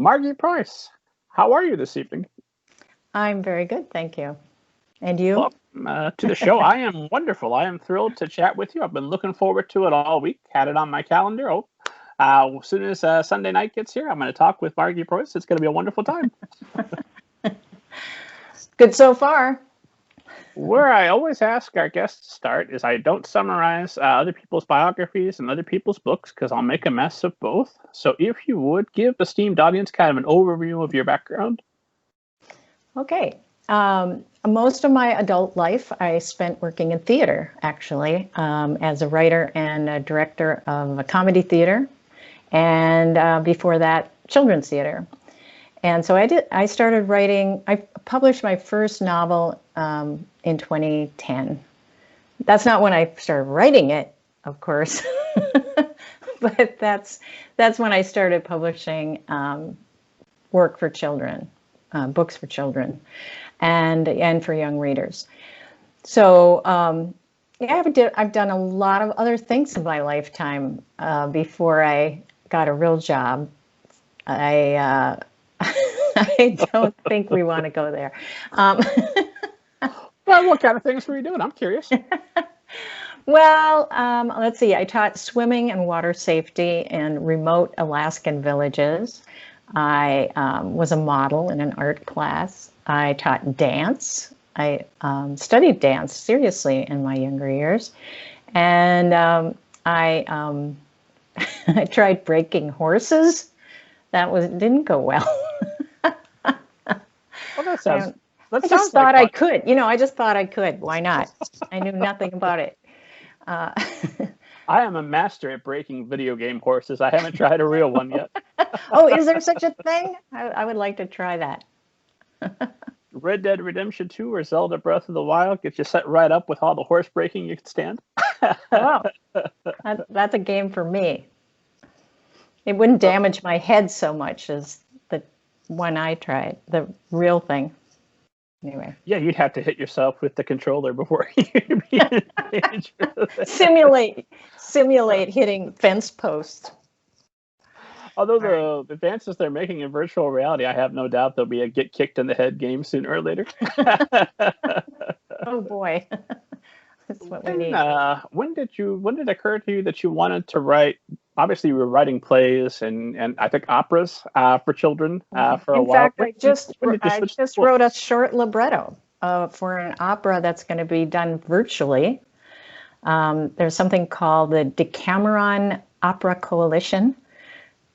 Margi Preus. How are you this evening? I'm very good, thank you. And you? Welcome to the show. I am wonderful. I am thrilled to chat with you. I've been looking forward to it all week. Had it on my calendar. As soon as Sunday night gets here, I'm going to talk with Margi Preus. It's going to be a wonderful time. Good so far. Where I always ask our guests to start is I don't summarize other people's biographies and other people's books because I'll make a mess of both. So if you would give the esteemed audience kind of an overview of your background. Okay. Most of my adult life I spent working in theater, actually, as a writer and a director of a comedy theater, and before that, children's theater. And so I started writing. I published my first novel in 2010. That's not when I started writing it, of course, but that's when I started publishing work for children, books for children, and for young readers. So yeah, I've done a lot of other things in my lifetime before I got a real job. I don't think we want to go there. Well, what kind of things were you doing? I'm curious. Well, let's see. I taught swimming and water safety in remote Alaskan villages. I was a model in an art class. I taught dance. I studied dance seriously in my younger years. And I tried breaking horses. Didn't go well. Well, that sounds. I just thought I could. I just thought I could. Why not? I knew nothing about it. I am a master at breaking video game horses. I haven't tried a real one yet. Oh, is there such a thing? I would like to try that. Red Dead Redemption 2 or Zelda Breath of the Wild gets you set right up with all the horse breaking you can stand. Oh, that's a game for me. It wouldn't damage my head so much as the one I tried, the real thing. Anyway. Yeah, you'd have to hit yourself with the controller before you'd be in danger. Simulate hitting fence posts. Although the advances they're making in virtual reality, I have no doubt there'll be a get kicked in the head game sooner or later. Oh boy. That's what we need. When did it occur to you that you wanted to write? Obviously, you were writing plays and I think operas for children for a while. In fact, I just wrote a short libretto for an opera that's going to be done virtually. There's something called the Decameron Opera Coalition,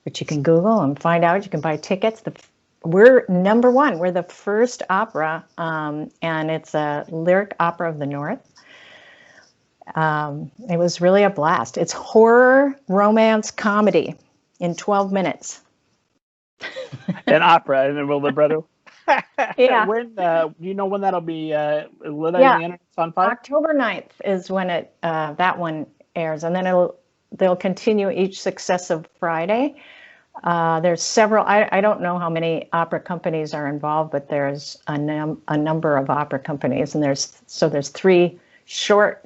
which you can Google and find out. You can buy tickets. We're number one. We're the first opera, and it's a lyric opera of the North. It was really a blast. It's horror, romance, comedy in 12 minutes. An opera and then a libretto. Yeah. When do you know when that'll be lit on the internet on fire? October 9th is when that one airs, and then they'll continue each successive Friday. There's several. I don't know how many opera companies are involved, but there's a number of opera companies, and there's 3 short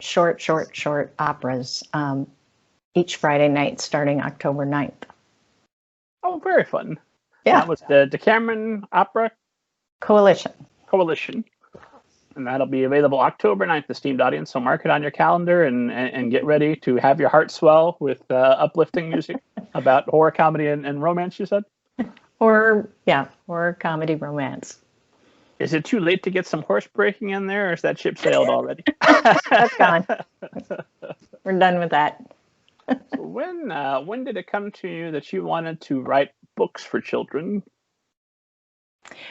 operas each Friday night starting October 9th. Oh, very fun. Yeah. That was the Decameron Opera Coalition. And that'll be available October 9th, esteemed audience. So mark it on your calendar and get ready to have your heart swell with uplifting music about horror, comedy, and romance, you said? Horror, comedy, romance. Is it too late to get some horse breaking in there, or is that ship sailed already? That's gone. We're done with that. So when did it come to you that you wanted to write books for children?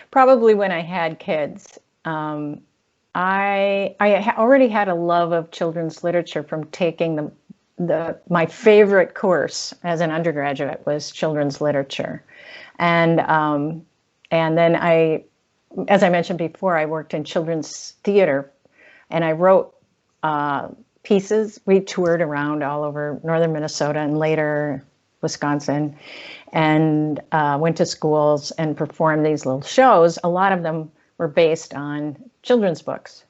Probably when I had kids. I already had a love of children's literature from taking my favorite course as an undergraduate was children's literature, and then as I mentioned before, I worked in children's theater, and I wrote pieces. We toured around all over northern Minnesota and later Wisconsin, and went to schools and performed these little shows. A lot of them were based on children's books.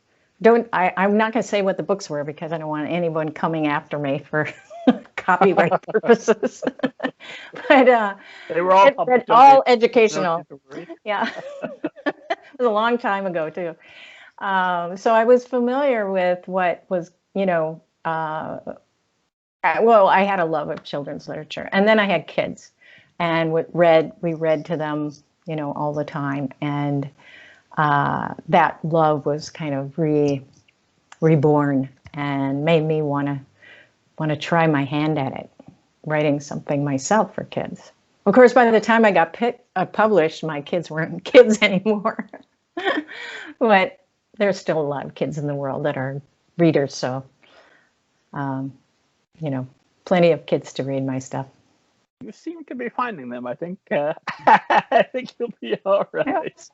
I'm not going to say what the books were because I don't want anyone coming after me for copyright purposes. But They were all it public read all domain. educational. No need to worry. Yeah. It was a long time ago, too. So I was familiar with what was, well, I had a love of children's literature. And then I had kids. And we read to them, all the time. And that love was kind of reborn and made me want to try my hand at it, writing something myself for kids. Of course, by the time I got published, my kids weren't kids anymore. But there's still a lot of kids in the world that are readers. So, plenty of kids to read my stuff. You seem to be finding them. I think I think you'll be all right.